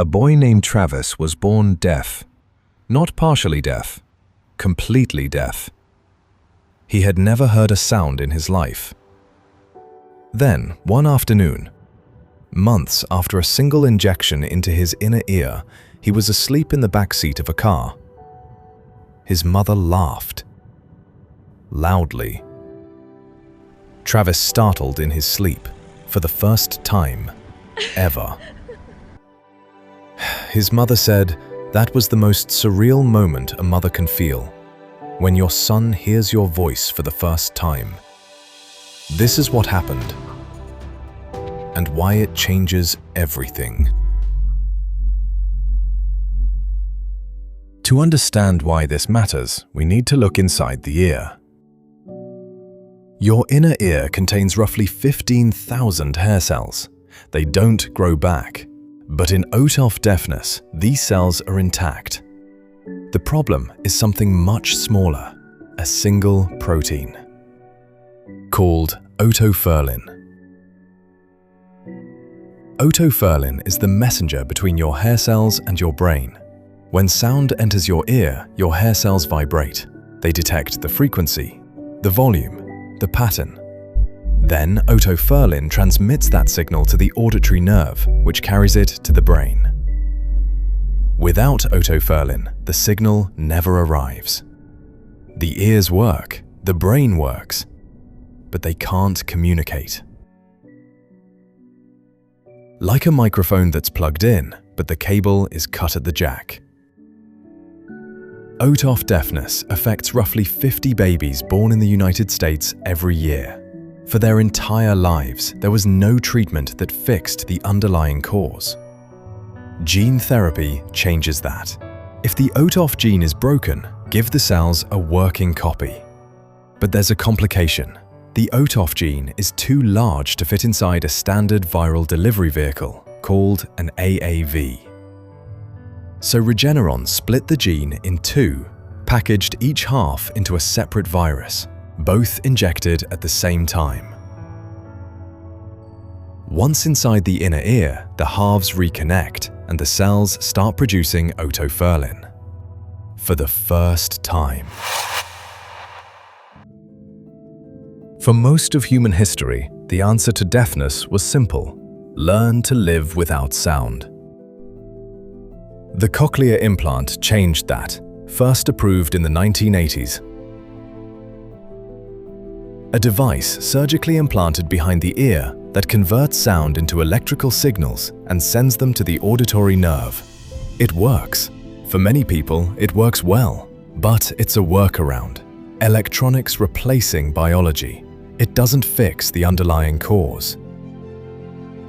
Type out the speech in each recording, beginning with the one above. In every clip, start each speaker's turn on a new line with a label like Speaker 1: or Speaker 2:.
Speaker 1: A boy named Travis was born deaf. Not partially deaf, completely deaf. He had never heard a sound in his life. Then, one afternoon, months after a single injection into his inner ear, he was asleep in the back seat of a car. His mother laughed. Loudly. Travis startled in his sleep, for the first time ever. His mother said, "That was the most surreal moment a mother can feel, when your son hears your voice for the first time. This is what happened, and why it changes everything." To understand why this matters, we need to look inside the ear. Your inner ear contains roughly 15,000 hair cells. They don't grow back. But in OTOF deafness, these cells are intact. The problem is something much smaller, a single protein, called otoferlin. Otoferlin is the messenger between your hair cells and your brain. When sound enters your ear, your hair cells vibrate. They detect the frequency, the volume, the pattern. Then otoferlin transmits that signal to the auditory nerve, which carries it to the brain. Without otoferlin, the signal never arrives. The ears work, the brain works, but they can't communicate. Like a microphone that's plugged in, but the cable is cut at the jack. OTOF deafness affects roughly 50 babies born in the United States every year. For their entire lives, there was no treatment that fixed the underlying cause. Gene therapy changes that. If the OTOF gene is broken, give the cells a working copy. But there's a complication. The OTOF gene is too large to fit inside a standard viral delivery vehicle called an AAV. So Regeneron split the gene in two, packaged each half into a separate virus, both injected at the same time. Once inside the inner ear, the halves reconnect and the cells start producing otoferlin. For the first time. For most of human history, the answer to deafness was simple: learn to live without sound. The cochlear implant changed that, first approved in the 1980s. A device surgically implanted behind the ear that converts sound into electrical signals and sends them to the auditory nerve. It works. For many people, it works well, but it's a workaround. Electronics replacing biology. It doesn't fix the underlying cause.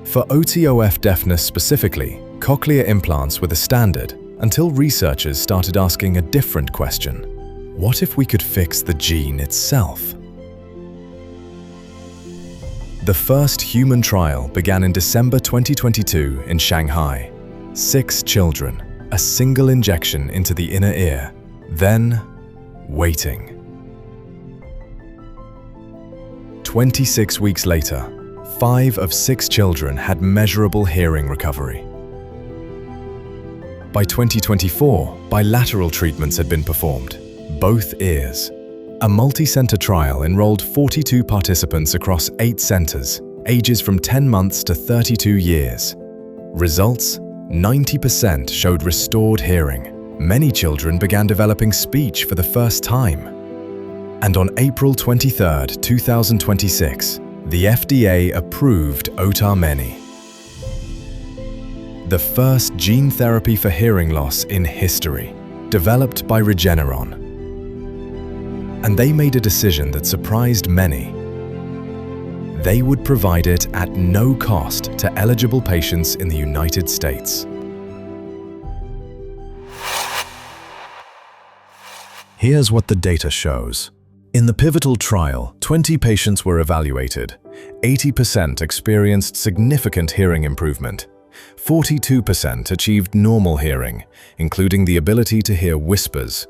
Speaker 1: For OTOF deafness specifically, cochlear implants were the standard until researchers started asking a different question. What if we could fix the gene itself? The first human trial began in December 2022 in Shanghai. 6 children, a single injection into the inner ear, then waiting. 26 weeks later, 5 of 6 children had measurable hearing recovery. By 2024, bilateral treatments had been performed, both ears. A multi-center trial enrolled 42 participants across 8 centers, ages from 10 months to 32 years. Results: 90% showed restored hearing. Many children began developing speech for the first time. And on April 23, 2026, the FDA approved Otarmeni, the first gene therapy for hearing loss in history, developed by Regeneron. And they made a decision that surprised many. They would provide it at no cost to eligible patients in the United States. Here's what the data shows. In the pivotal trial, 20 patients were evaluated. 80% experienced significant hearing improvement. 42% achieved normal hearing, including the ability to hear whispers.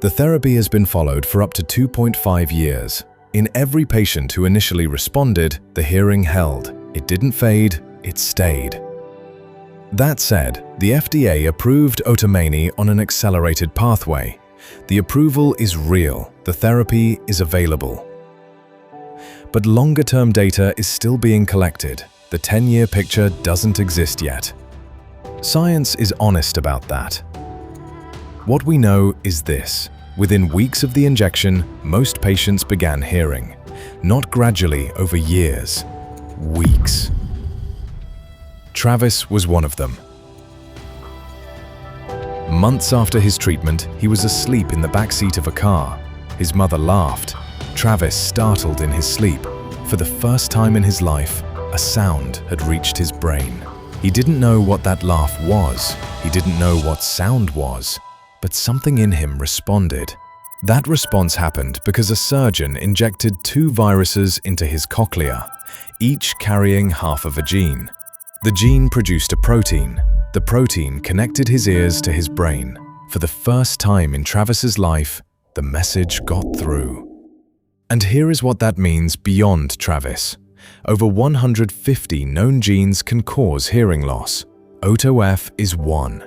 Speaker 1: The therapy has been followed for up to 2.5 years. In every patient who initially responded, the hearing held. It didn't fade, it stayed. That said, the FDA approved Otarmeni on an accelerated pathway. The approval is real, the therapy is available. But longer-term data is still being collected. The 10-year picture doesn't exist yet. Science is honest about that. What we know is this: within weeks of the injection, most patients began hearing. Not gradually over years, weeks. Travis was one of them. Months after his treatment, he was asleep in the backseat of a car. His mother laughed. Travis startled in his sleep. For the first time in his life, a sound had reached his brain. He didn't know what that laugh was. He didn't know what sound was. But something in him responded. That response happened because a surgeon injected 2 viruses into his cochlea, each carrying half of a gene. The gene produced a protein. The protein connected his ears to his brain. For the first time in Travis's life, the message got through. And here is what that means beyond Travis. Over 150 known genes can cause hearing loss. OTOF is one.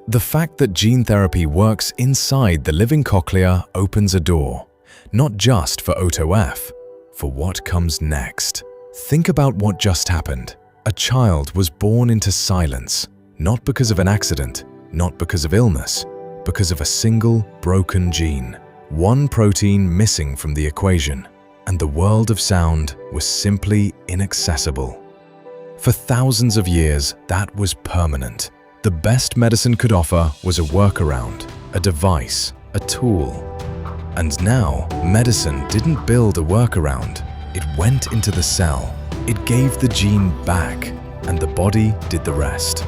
Speaker 1: The fact that gene therapy works inside the living cochlea opens a door, not just for OTOF, for what comes next. Think about what just happened. A child was born into silence, not because of an accident, not because of illness, because of a single broken gene. One protein missing from the equation, and the world of sound was simply inaccessible. For thousands of years, that was permanent. The best medicine could offer was a workaround, a device, a tool. And now, medicine didn't build a workaround. It went into the cell. It gave the gene back, and the body did the rest.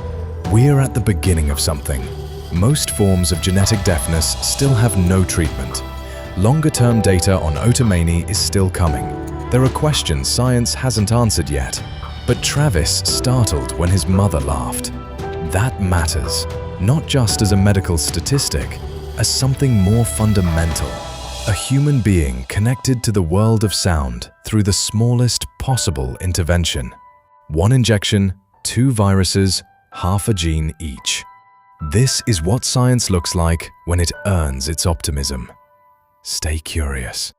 Speaker 1: We're at the beginning of something. Most forms of genetic deafness still have no treatment. Longer-term data on Otarmeni is still coming. There are questions science hasn't answered yet. But Travis startled when his mother laughed. That matters, not just as a medical statistic, as something more fundamental. A human being connected to the world of sound through the smallest possible intervention. 1 injection, 2 viruses, half a gene each. This is what science looks like when it earns its optimism. Stay curious.